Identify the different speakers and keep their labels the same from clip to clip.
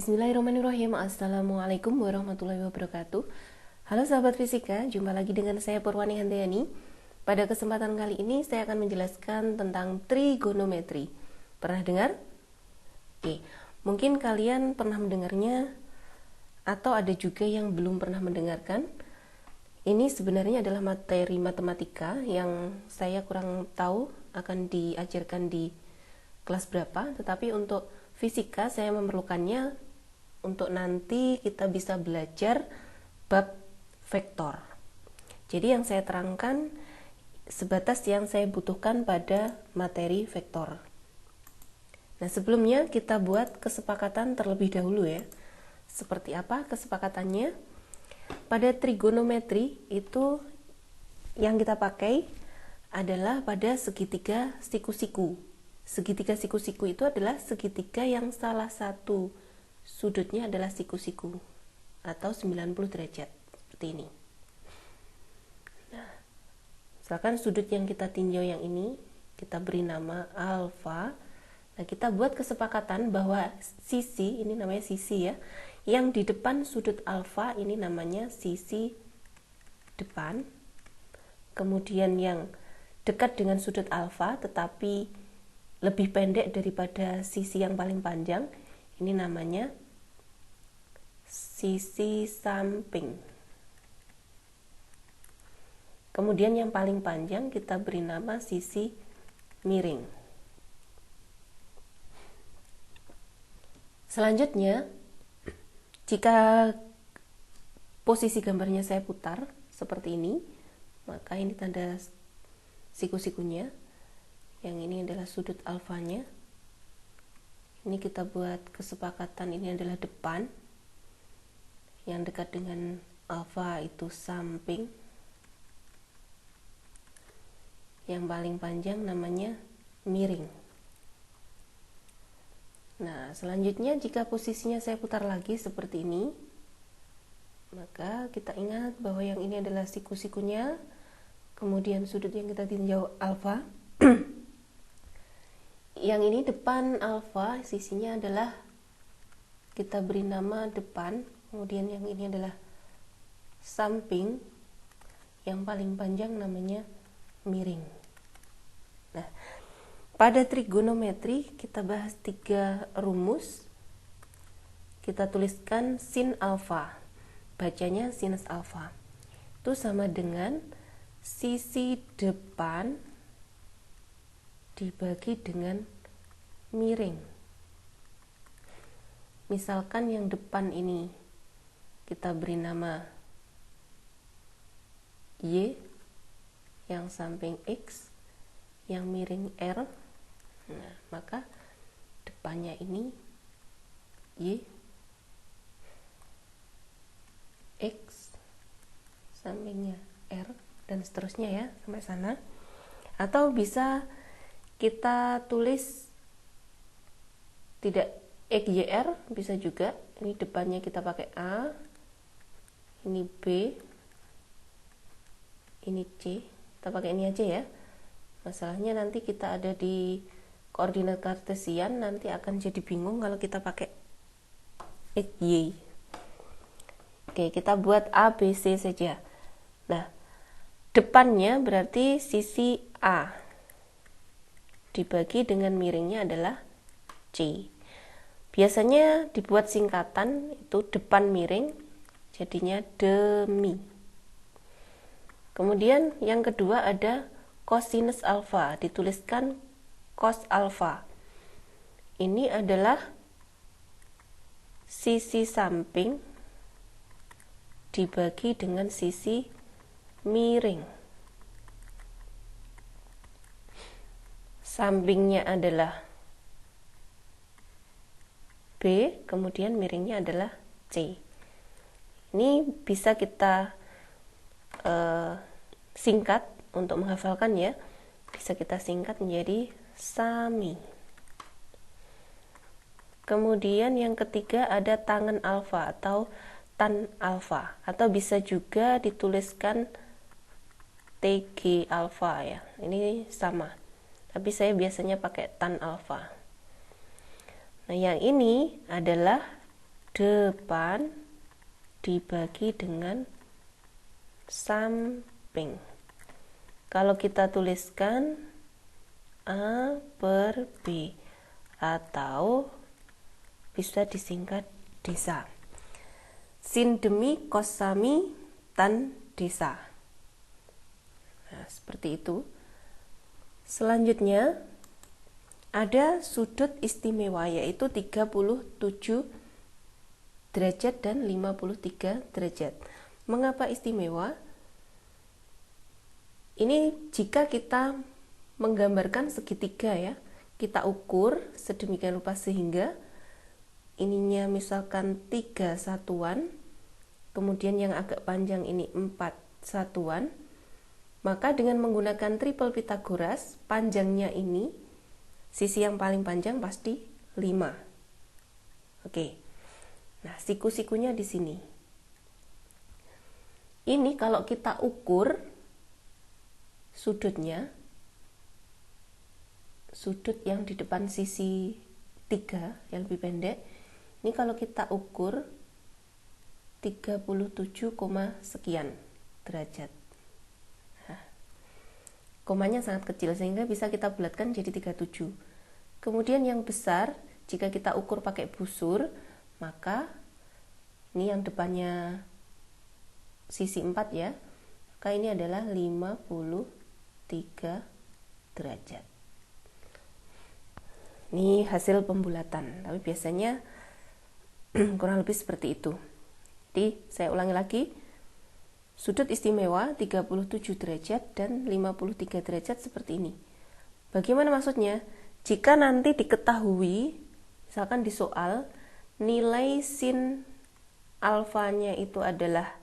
Speaker 1: Bismillahirrahmanirrahim. Assalamualaikum warahmatullahi wabarakatuh. Halo sahabat fisika, jumpa lagi dengan saya Purwani Handayani. Pada kesempatan kali ini saya akan menjelaskan tentang trigonometri. Pernah dengar? Oke, mungkin kalian pernah mendengarnya atau ada juga yang belum pernah mendengarkan. Ini sebenarnya adalah materi matematika yang saya kurang tahu akan diajarkan di kelas berapa, tetapi untuk fisika saya memerlukannya untuk nanti kita bisa belajar bab vektor. Jadi yang saya terangkan sebatas yang saya butuhkan pada materi vektor. Nah, sebelumnya kita buat kesepakatan terlebih dahulu ya. Seperti apa kesepakatannya? Pada trigonometri itu yang kita pakai adalah pada segitiga siku-siku. Segitiga siku-siku itu adalah segitiga yang salah satu sudutnya adalah siku-siku atau 90 derajat seperti ini. Nah, misalkan sudut yang kita tinjau yang ini kita beri nama alfa. Nah, kita buat kesepakatan bahwa sisi, ini namanya sisi ya, yang di depan sudut alfa ini namanya sisi depan. Kemudian yang dekat dengan sudut alfa tetapi lebih pendek daripada sisi yang paling panjang, ini namanya sisi samping. Kemudian yang paling panjang kita beri nama sisi miring. Selanjutnya, jika posisi gambarnya saya putar seperti ini, maka ini tanda siku-sikunya. Yang ini adalah sudut alfanya. Ini kita buat kesepakatan, ini adalah depan. Yang dekat dengan alfa itu samping. Yang paling panjang namanya miring. Nah, selanjutnya jika posisinya saya putar lagi seperti ini, maka kita ingat bahwa yang ini adalah siku-sikunya, kemudian sudut yang kita tinjau alfa. Yang ini depan alfa, sisinya adalah kita beri nama depan, kemudian yang ini adalah samping, yang paling panjang namanya miring. Nah, pada trigonometri kita bahas 3 rumus. Kita tuliskan sin alfa, bacanya sinus alfa. Itu sama dengan sisi depan dibagi dengan miring. Misalkan yang depan ini kita beri nama Y, yang samping X, yang miring R. Nah, maka depannya ini Y, X, sampingnya R, dan seterusnya ya, sampai sana. Atau bisa kita tulis tidak XYR, bisa juga. Ini depannya kita pakai A, ini B, ini C. Kita pakai ini aja ya. Masalahnya nanti kita ada di koordinat kartesian, nanti akan jadi bingung kalau kita pakai XY. Oke, kita buat A, B, C saja. Nah, depannya berarti sisi A dibagi dengan miringnya adalah C. Biasanya dibuat singkatan, itu depan miring, jadinya demi. Kemudian yang kedua ada kosinus alfa, dituliskan cos alfa. Ini adalah sisi samping dibagi dengan sisi miring. Sampingnya adalah B, kemudian miringnya adalah C. Ini bisa kita singkat untuk menghafalkan ya. Bisa kita singkat menjadi sami. Kemudian yang ketiga ada tangen alfa atau tan alfa, atau bisa juga dituliskan TG alfa ya. Ini sama. Tapi saya biasanya pakai tan alfa. Nah, yang ini adalah depan dibagi dengan samping. Kalau kita tuliskan A per B atau bisa disingkat desa. Sin demi kos sami tan desa. Nah, seperti itu. Selanjutnya ada sudut istimewa yaitu 37 derajat dan 53 derajat. Mengapa istimewa? Ini jika kita menggambarkan segitiga ya, kita ukur sedemikian rupa sehingga ininya misalkan 3 satuan, kemudian yang agak panjang ini 4 satuan, maka dengan menggunakan triple Pythagoras, panjangnya ini, sisi yang paling panjang pasti 5. Oke. Nah, siku-sikunya di sini. Ini kalau kita ukur sudutnya, sudut yang di depan sisi 3 yang lebih pendek, ini kalau kita ukur 37, sekian derajat. Nah, komanya sangat kecil sehingga bisa kita bulatkan jadi 37. Kemudian yang besar, jika kita ukur pakai busur, maka ini yang depannya sisi 4 ya, maka ini adalah 53 derajat. Ini hasil pembulatan, tapi biasanya kurang lebih seperti itu. Jadi saya ulangi lagi, sudut istimewa 37 derajat dan 53 derajat seperti ini. Bagaimana maksudnya? Jika nanti diketahui, misalkan di soal, nilai sin alfanya itu adalah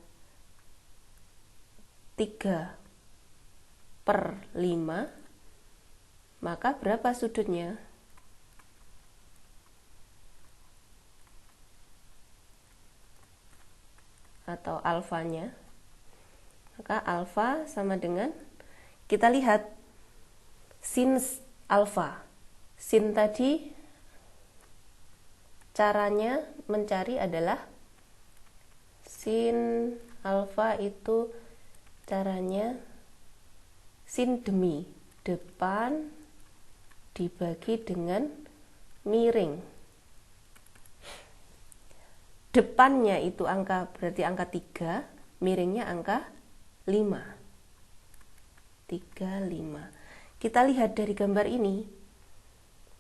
Speaker 1: 3/5, maka berapa sudutnya? Atau alfanya? Maka alfa sama dengan, kita lihat sin alfa. Sin tadi caranya mencari adalah sin alfa itu caranya sin demi depan dibagi dengan miring. Depannya itu angka, berarti angka 3, miringnya angka 5. 3, 5. Kita lihat dari gambar ini,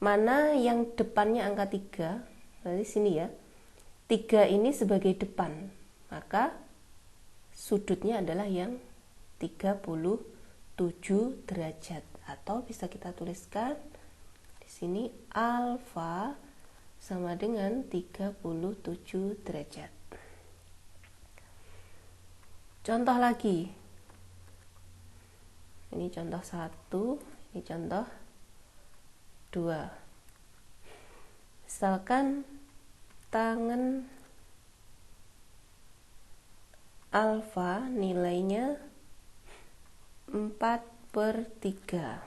Speaker 1: mana yang depannya angka 3, berarti sini ya. 3 ini sebagai depan, maka sudutnya adalah yang 37 derajat. Atau bisa kita tuliskan di sini alfa sama dengan 37 derajat. Contoh lagi. Ini contoh 1, ini contoh 2. Misalkan tangan alfa nilainya 4/3.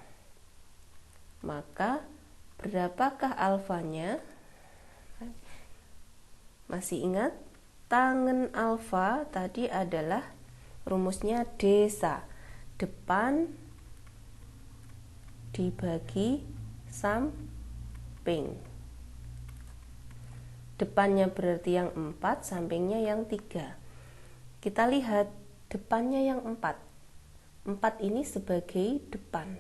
Speaker 1: Maka berapakah alfanya? Masih ingat? Tangan alfa tadi adalah rumusnya desa. Depan dibagi samping. Depannya berarti yang 4, sampingnya yang 3. Kita lihat depannya yang 4. 4 ini sebagai depan.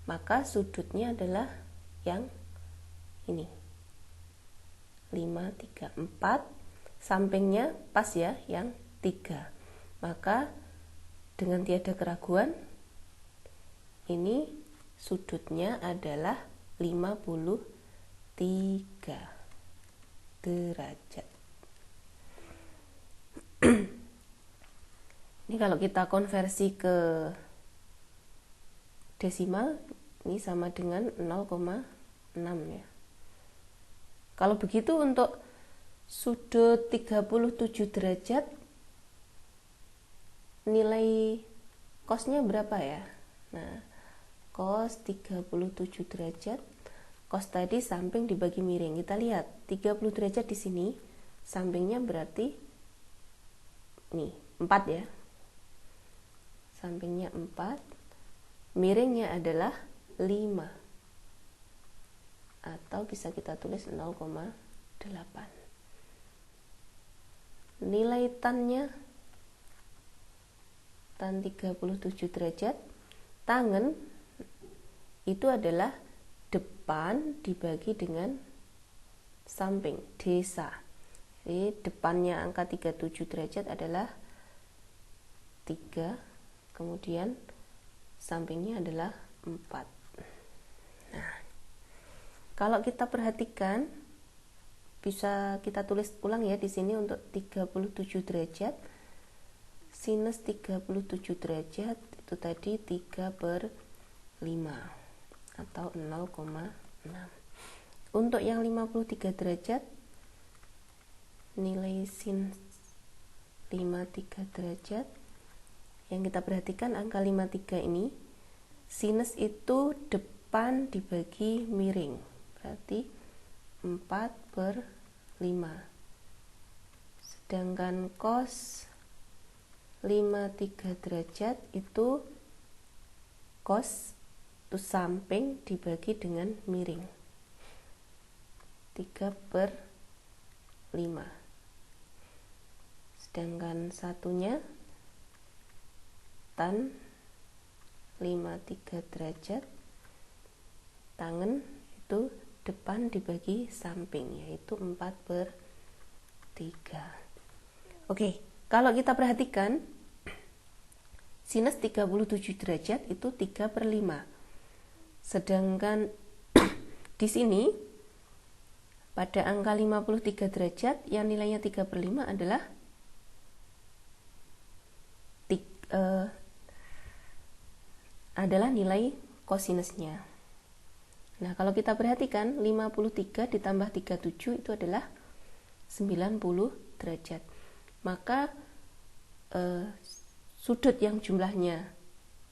Speaker 1: Maka sudutnya adalah yang ini. 5, 3, 4. Sampingnya pas ya, yang 3. Maka dengan tiada keraguan, ini sudutnya adalah 53 derajat. Ini kalau kita konversi ke desimal, ini sama dengan 0,6 ya. Kalau begitu untuk sudut 37 derajat, nilai cosnya berapa ya? Nah, cos 37 derajat, cos tadi samping dibagi miring. Kita lihat 30 derajat di sini, sampingnya berarti nih 4 ya, sampingnya 4, miringnya adalah 5, atau bisa kita tulis 0,8. Nilai tannya, tan 37 derajat, tangen itu adalah depan dibagi dengan samping, desa. Jadi depannya angka 37 derajat adalah 3, kemudian sampingnya adalah 4. Nah, kalau kita perhatikan, bisa kita tulis ulang ya di sini untuk 37 derajat. Sinus 37 derajat itu tadi 3/5 atau 0,6. Untuk yang 53 derajat, nilai sin 53 derajat, yang kita perhatikan angka 53 ini, sinus itu depan dibagi miring, berarti 4/5. Sedangkan cos 53 derajat itu cos itu samping dibagi dengan miring, 3/5. Sedangkan satunya tan 53 derajat, tangen itu depan dibagi samping, yaitu 4/3. Oke, kalau kita perhatikan, sinus 37 derajat itu 3/5. Sedangkan di sini pada angka 53 derajat yang nilainya 3/5 adalah nilai kosinusnya. Nah, kalau kita perhatikan 53 ditambah 37 itu adalah 90 derajat. Maka sudut yang jumlahnya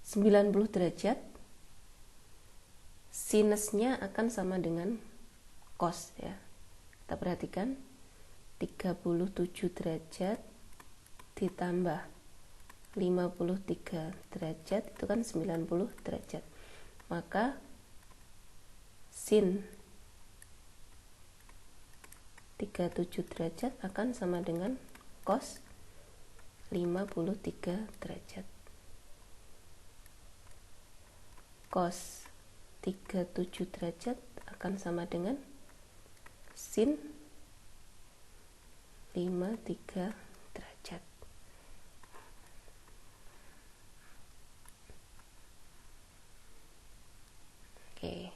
Speaker 1: 90 derajat, sinusnya akan sama dengan cos ya. Kita perhatikan 37 derajat ditambah 53 derajat itu kan 90 derajat. Maka sin 37 derajat akan sama dengan cos 53 derajat. Cos 37 derajat akan sama dengan sin 53 derajat. Oke,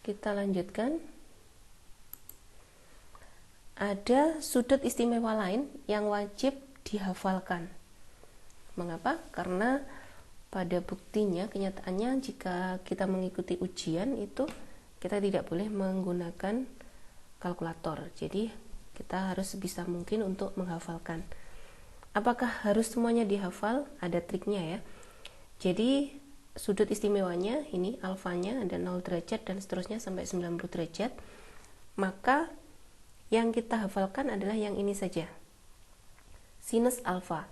Speaker 1: kita lanjutkan. Ada sudut istimewa lain yang wajib dihafalkan. Mengapa? Karena pada buktinya, kenyataannya jika kita mengikuti ujian itu kita tidak boleh menggunakan kalkulator. Jadi kita harus sebisa mungkin untuk menghafalkan. Apakah harus semuanya dihafal? Ada triknya ya. Jadi sudut istimewanya ini alfanya ada 0 derajat dan seterusnya sampai 90 derajat. Maka yang kita hafalkan adalah yang ini saja. Sinus alfa.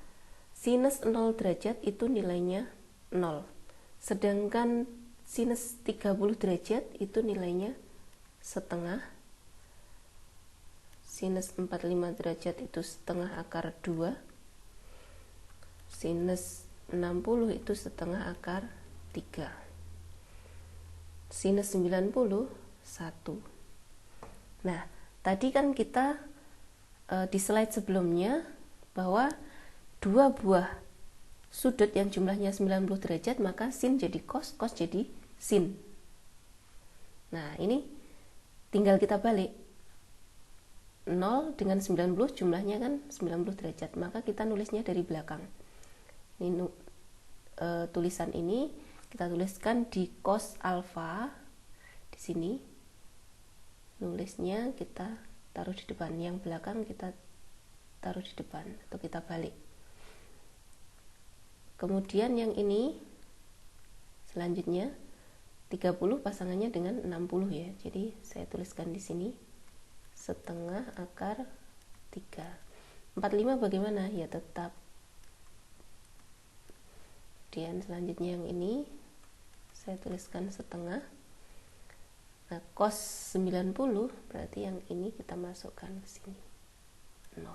Speaker 1: Sinus 0 derajat itu nilainya 0. Sedangkan sinus 30 derajat itu nilainya setengah. Sinus 45 derajat itu setengah akar 2. Sinus 60 itu setengah akar 3. Sinus 90 1. Nah, tadi kan kita di slide sebelumnya bahwa dua buah sudut yang jumlahnya 90 derajat, maka sin jadi cos, cos jadi sin. Nah, ini tinggal kita balik. 0 dengan 90 jumlahnya kan 90 derajat, maka kita nulisnya dari belakang. Ini tulisan ini kita tuliskan di cos alfa di sini. Nulisnya kita taruh di depan, yang belakang kita taruh di depan atau kita balik. Kemudian yang ini selanjutnya 30 pasangannya dengan 60 ya. Jadi saya tuliskan di sini setengah akar 3. 45 bagaimana? Ya tetap. Kemudian selanjutnya yang ini saya tuliskan setengah. Nah, cos 90 berarti yang ini kita masukkan ke sini 0.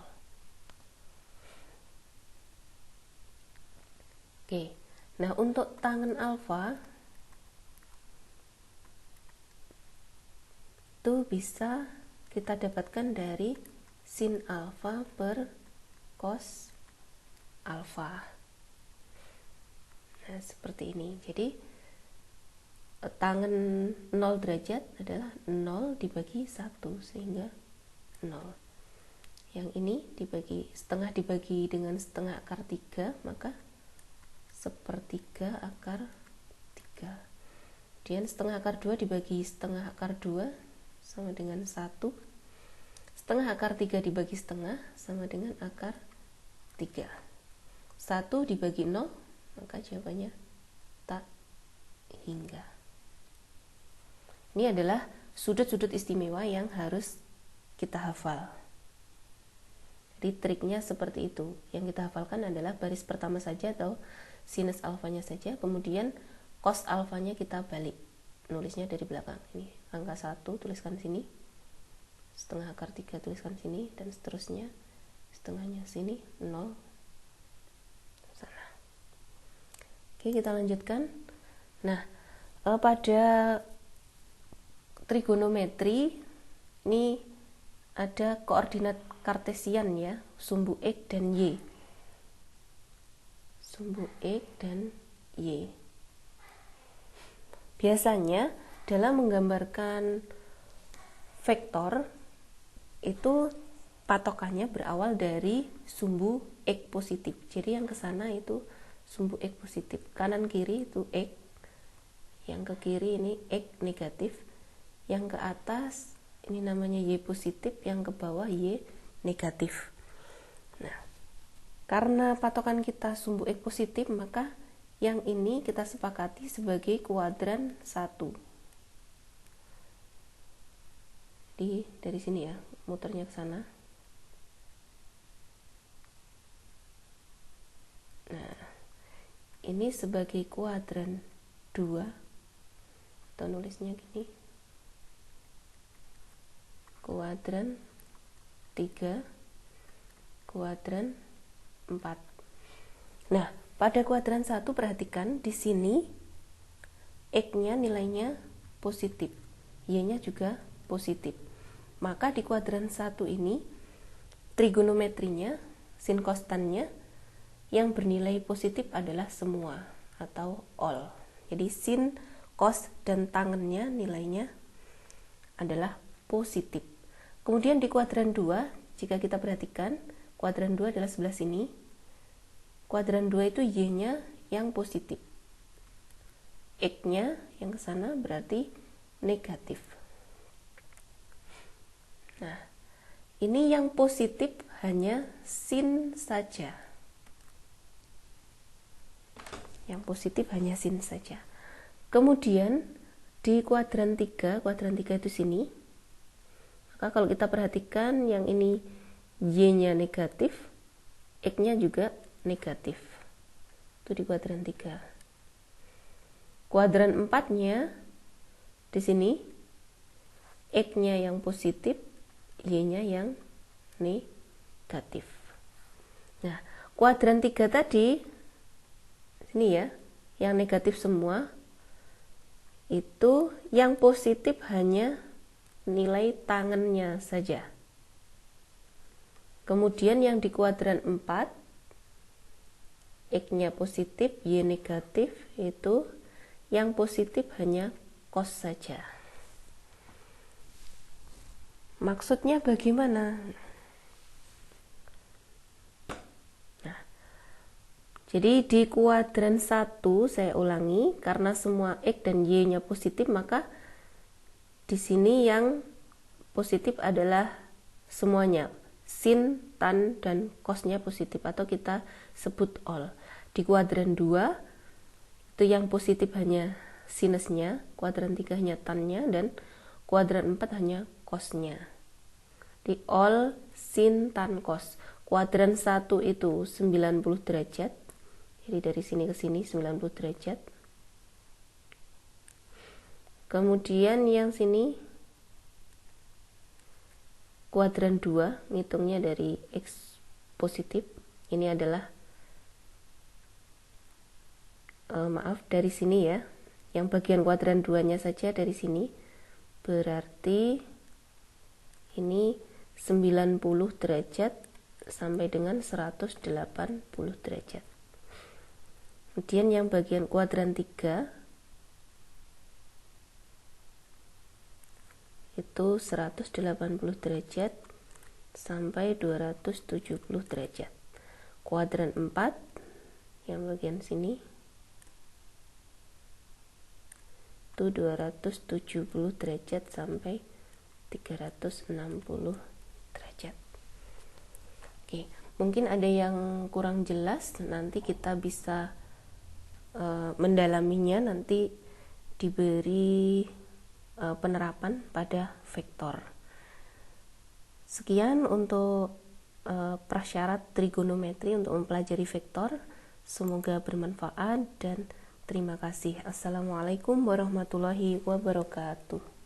Speaker 1: Oke. Nah, untuk tangen alfa itu bisa kita dapatkan dari sin alfa per cos alfa. Nah, seperti ini. Jadi tangen 0 derajat adalah 0 dibagi 1 sehingga 0. Yang ini dibagi setengah dibagi dengan setengah akar 3, maka sepertiga akar 3. Kemudian setengah akar 2 dibagi setengah akar 2 sama dengan 1. Setengah akar 3 dibagi setengah sama dengan akar 3. 1 dibagi 0, maka jawabannya tak hingga. Ini adalah sudut-sudut istimewa yang harus kita hafal. Jadi triknya seperti itu. Yang kita hafalkan adalah baris pertama saja atau sinus alfanya saja, kemudian cos alfanya kita balik. Nulisnya dari belakang. Ini angka 1 tuliskan sini, setengah akar 3 tuliskan sini, dan seterusnya. Setengahnya sini, 0 sana. Oke, kita lanjutkan. Nah, pada trigonometri ini ada koordinat kartesian ya, sumbu X dan Y. Sumbu X dan Y. Biasanya dalam menggambarkan vektor itu patokannya berawal dari sumbu X positif. Jadi yang ke sana itu sumbu X positif, kanan kiri itu X, yang ke kiri ini X negatif, yang ke atas ini namanya Y positif, yang ke bawah Y negatif. Nah, karena patokan kita sumbu X positif, maka yang ini kita sepakati sebagai kuadran 1. Jadi dari sini ya, muternya ke sana. Nah, ini sebagai kuadran 2, atau nulisnya gini, kuadran 3, kuadran 4. Nah, pada kuadran 1 perhatikan di sini X-nya nilainya positif, Y-nya juga positif. Maka di kuadran 1 ini trigonometrinya, sin kostannya yang bernilai positif adalah semua atau all. Jadi sin, cos, dan tangennya nilainya adalah positif. Kemudian di kuadran 2, jika kita perhatikan, kuadran 2 adalah sebelah sini. Kuadran 2 itu Y-nya yang positif. X-nya yang ke sana berarti negatif. Nah, ini yang positif hanya sin saja. Yang positif hanya sin saja. Kemudian di kuadran 3 itu sini. Maka kalau kita perhatikan yang ini Y-nya negatif, X-nya juga negatif. Itu di kuadran 3. Kuadran 4-nya di sini X-nya yang positif, Y-nya yang negatif. Nah, kuadran 3 tadi sini ya, yang negatif semua, itu yang positif hanya nilai tangennya saja. Kemudian yang di kuadran 4, X-nya positif, Y negatif, itu yang positif hanya cos saja. Maksudnya bagaimana? Nah, jadi di kuadran 1 saya ulangi, karena semua X dan Y-nya positif, maka di sini yang positif adalah semuanya. Sin, tan, dan cosnya positif, atau kita sebut all. Di kuadran 2 itu yang positif hanya sinusnya, kuadran 3 hanya tannya, dan kuadran 4 hanya cosnya. di all sin tan cos. Kuadran 1 itu 90 derajat. Jadi dari sini ke sini 90 derajat. Kemudian yang sini kuadran 2, ngitungnya dari X positif. Ini adalah dari sini ya. Yang bagian kuadran 2-nya saja dari sini. Berarti ini 90 derajat sampai dengan 180 derajat. Kemudian yang bagian kuadran 3 itu 180 derajat sampai 270 derajat. Kuadran 4 yang bagian sini itu 270 derajat sampai 360 derajat. Oke, mungkin ada yang kurang jelas, nanti kita bisa mendalaminya, nanti diberi penerapan pada vektor. Sekian untuk prasyarat trigonometri untuk mempelajari vektor. Semoga bermanfaat dan terima kasih. Assalamualaikum warahmatullahi wabarakatuh.